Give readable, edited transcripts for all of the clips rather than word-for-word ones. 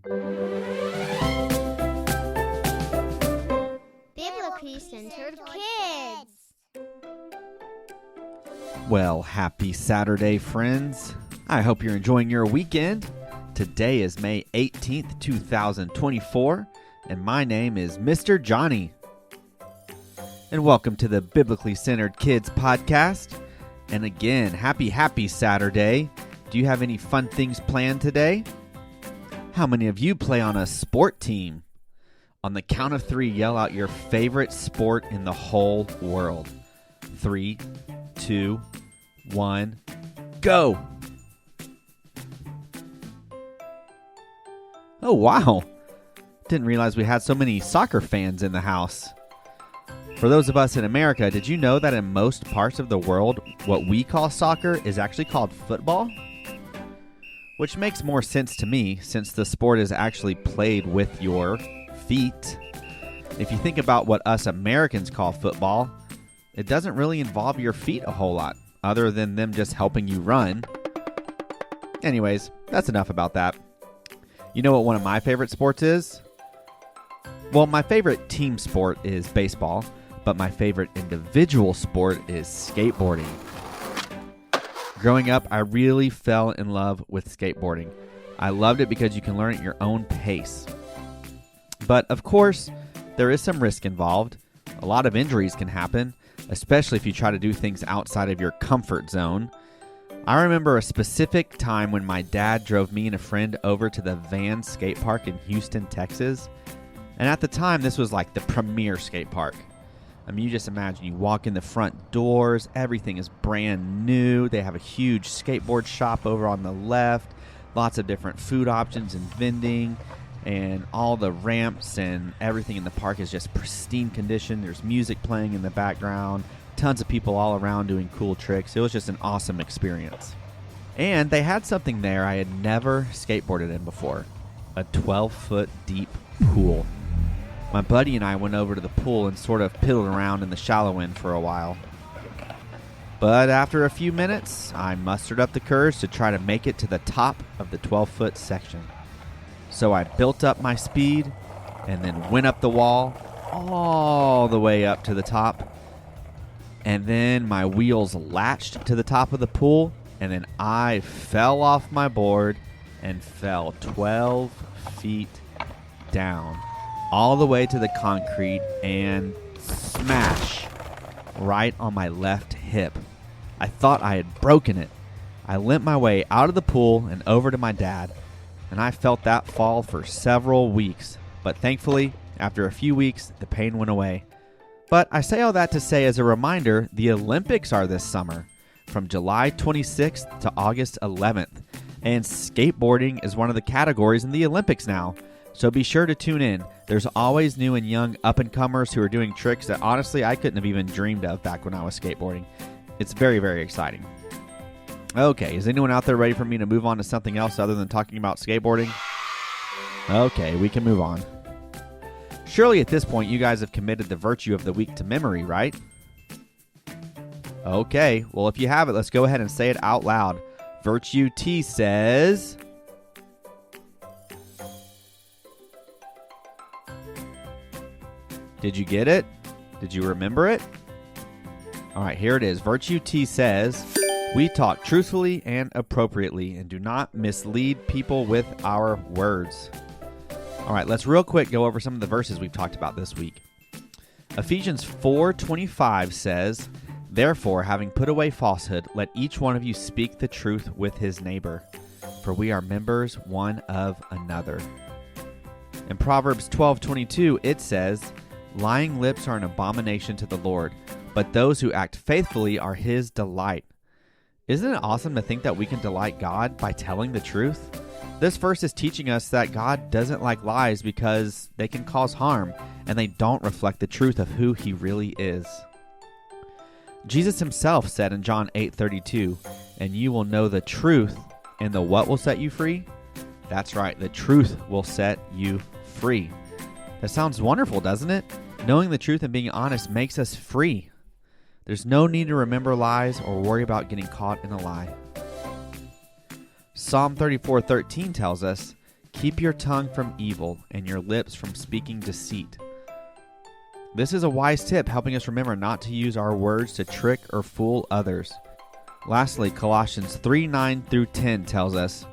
Biblically Centered Kids. Well, happy Saturday, friends. I hope you're enjoying your weekend. Today is May 18th, 2024, and my name is Mr. Johnny. And welcome to the Biblically Centered Kids podcast. And again, happy Saturday. Do you have any fun things planned today? How many of you play on a sport team? On the count of 3, yell out your favorite sport in the whole world. 3, 2, 1, go! Oh, wow. Didn't realize we had so many soccer fans in the house. For those of us in America, did you know that in most parts of the world, what we call soccer is actually called football? Which makes more sense to me, since the sport is actually played with your feet. If you think about what us Americans call football, it doesn't really involve your feet a whole lot, other than them just helping you run. Anyways, that's enough about that. You know what one of my favorite sports is? Well, my favorite team sport is baseball, but my favorite individual sport is skateboarding. Growing up, I really fell in love with skateboarding. I loved it because you can learn at your own pace. But of course, there is some risk involved. A lot of injuries can happen, especially if you try to do things outside of your comfort zone. I remember a specific time when my dad drove me and a friend over to the Van skate park in Houston, Texas. And at the time, this was like the premier skate park. I mean, you just imagine you walk in the front doors, everything is brand new. They have a huge skateboard shop over on the left, lots of different food options and vending, and all the ramps and everything in the park is just pristine condition. There's music playing in the background, tons of people all around doing cool tricks. It was just an awesome experience. And they had something there I had never skateboarded in before, a 12-foot deep pool. My buddy and I went over to the pool and sort of piddled around in the shallow end for a while. But after a few minutes, I mustered up the courage to try to make it to the top of the 12-foot section. So I built up my speed and then went up the wall all the way up to the top. And then my wheels latched to the top of the pool, and then I fell off my board and fell 12 feet down, all the way to the concrete, and smash right on my left hip. I thought I had broken it. I limped my way out of the pool and over to my dad, and I felt that fall for several weeks. But thankfully, after a few weeks, the pain went away. But I say all that to say, as a reminder, the Olympics are this summer, from July 26th to August 11th. And skateboarding is one of the categories in the Olympics now. So be sure to tune in. There's always new and young up-and-comers who are doing tricks that honestly I couldn't have even dreamed of back when I was skateboarding. It's very, very exciting. Okay, is anyone out there ready for me to move on to something else other than talking about skateboarding? Okay, we can move on. Surely at this point you guys have committed the virtue of the week to memory, right? Okay, well if you have it, let's go ahead and say it out loud. Virtue T says... Did you get it? Did you remember it? All right, here it is. Virtue T says, we talk truthfully and appropriately and do not mislead people with our words. All right, let's real quick go over some of the verses we've talked about this week. Ephesians 4:25 says, therefore, having put away falsehood, let each one of you speak the truth with his neighbor, for we are members one of another. In Proverbs 12:22, it says, lying lips are an abomination to the Lord, but those who act faithfully are his delight. Isn't it awesome to think that we can delight God by telling the truth? This verse is teaching us that God doesn't like lies because they can cause harm and they don't reflect the truth of who he really is. Jesus himself said in John 8:32, and you will know the truth, and the what will set you free? That's right, the truth will set you free. That sounds wonderful, doesn't it? Knowing the truth and being honest makes us free. There's no need to remember lies or worry about getting caught in a lie. Psalm 34:13 tells us, Keep your tongue from evil and your lips from speaking deceit. This is a wise tip helping us remember not to use our words to trick or fool others. Lastly, Colossians 3:9 through 10 tells us,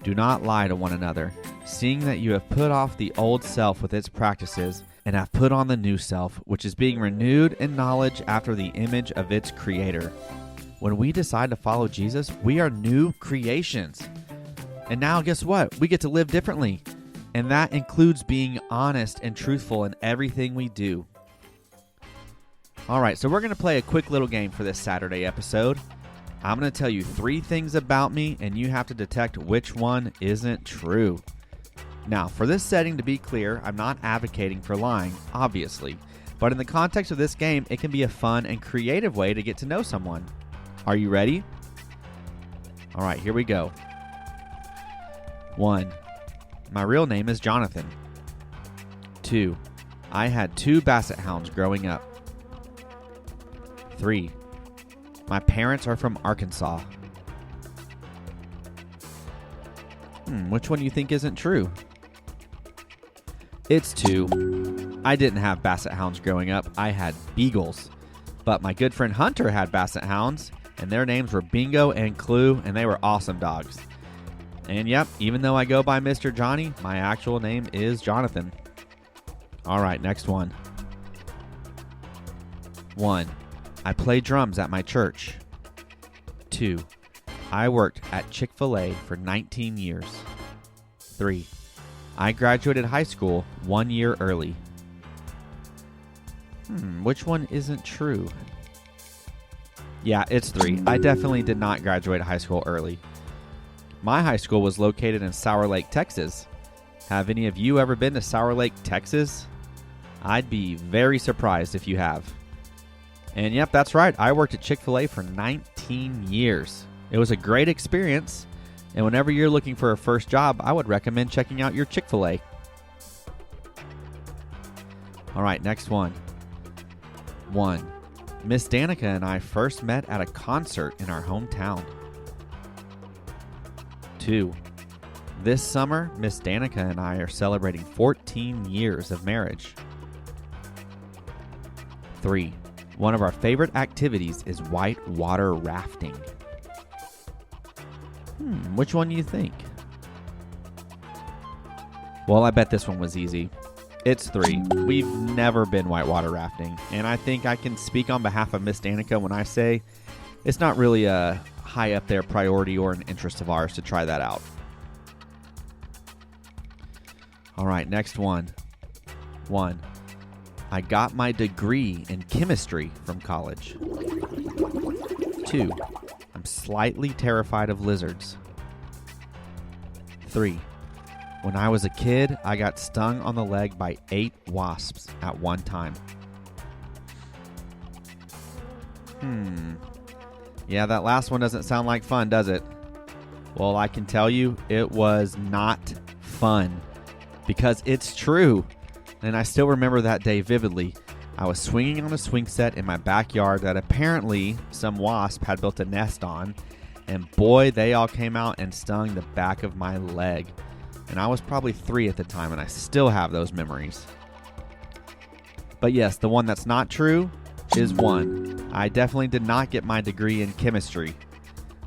"Do not lie to one another, seeing that you have put off the old self with its practices, and have put on the new self, which is being renewed in knowledge after the image of its creator." When we decide to follow Jesus, we are new creations. And now guess what? We get to live differently. And that includes being honest and truthful in everything we do. All right, so we're going to play a quick little game for this Saturday episode. I'm going to tell you 3 things about me, and you have to detect which one isn't true. Now, for this setting, to be clear, I'm not advocating for lying, obviously. But in the context of this game, it can be a fun and creative way to get to know someone. Are you ready? All right, here we go. 1. My real name is Jonathan. 2. I had 2 basset hounds growing up. 3. My parents are from Arkansas. Which one do you think isn't true? It's 2. I didn't have basset hounds growing up. I had beagles. But my good friend Hunter had basset hounds, and their names were Bingo and Clue, and they were awesome dogs. And yep, even though I go by Mr. Johnny, my actual name is Jonathan. All right, next one. 1. I play drums at my church. 2. I worked at Chick-fil-A for 19 years. 3. I graduated high school 1 year early. Which one isn't true? Yeah, it's 3. I definitely did not graduate high school early. My high school was located in Sour Lake, Texas. Have any of you ever been to Sour Lake, Texas? I'd be very surprised if you have. And yep, that's right. I worked at Chick-fil-A for 19 years. It was a great experience. And whenever you're looking for a first job, I would recommend checking out your Chick-fil-A. All right, next one. 1. Miss Danika and I first met at a concert in our hometown. 2. This summer, Miss Danika and I are celebrating 14 years of marriage. 3. One of our favorite activities is whitewater rafting. Which one do you think? Well, I bet this one was easy. It's 3. We've never been whitewater rafting, and I think I can speak on behalf of Miss Danika when I say it's not really a high up there priority or an interest of ours to try that out. All right, next one. 1. I got my degree in chemistry from college. 2. I'm slightly terrified of lizards. 3. When I was a kid, I got stung on the leg by 8 wasps at one time. Yeah, that last one doesn't sound like fun, does it? Well, I can tell you it was not fun because it's true. And I still remember that day vividly. I was swinging on a swing set in my backyard that apparently some wasp had built a nest on. And boy, they all came out and stung the back of my leg. And I was probably 3 at the time, and I still have those memories. But yes, the one that's not true is 1. I definitely did not get my degree in chemistry.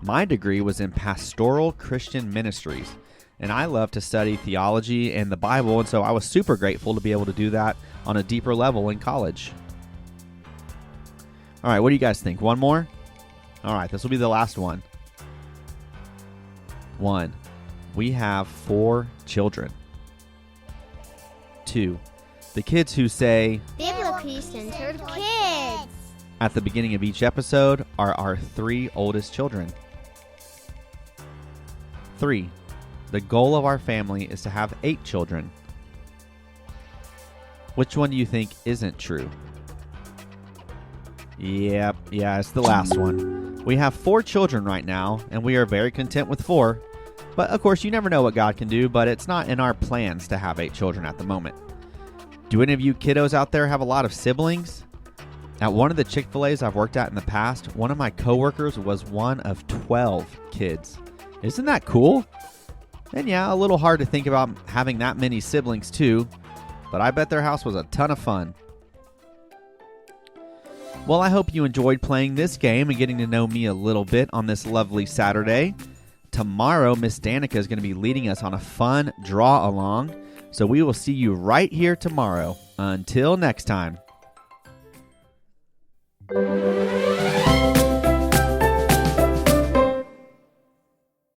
My degree was in pastoral Christian ministries, and I love to study theology and the Bible, and so I was super grateful to be able to do that on a deeper level in college. All right, what do you guys think? One more? All right, this will be the last one. 1. We have 4 children. 2. The kids who say Biblically Centered Kids at the beginning of each episode are our 3 oldest children. 3. The goal of our family is to have 8 children. Which one do you think isn't true? Yeah, it's the last one. We have 4 children right now, and we are very content with 4. But of course, you never know what God can do, but it's not in our plans to have 8 children at the moment. Do any of you kiddos out there have a lot of siblings? At one of the Chick-fil-A's I've worked at in the past, one of my coworkers was one of 12 kids. Isn't that cool? And yeah, a little hard to think about having that many siblings too, but I bet their house was a ton of fun. Well, I hope you enjoyed playing this game and getting to know me a little bit on this lovely Saturday. Tomorrow, Miss Danika is going to be leading us on a fun draw along, so we will see you right here tomorrow. Until next time.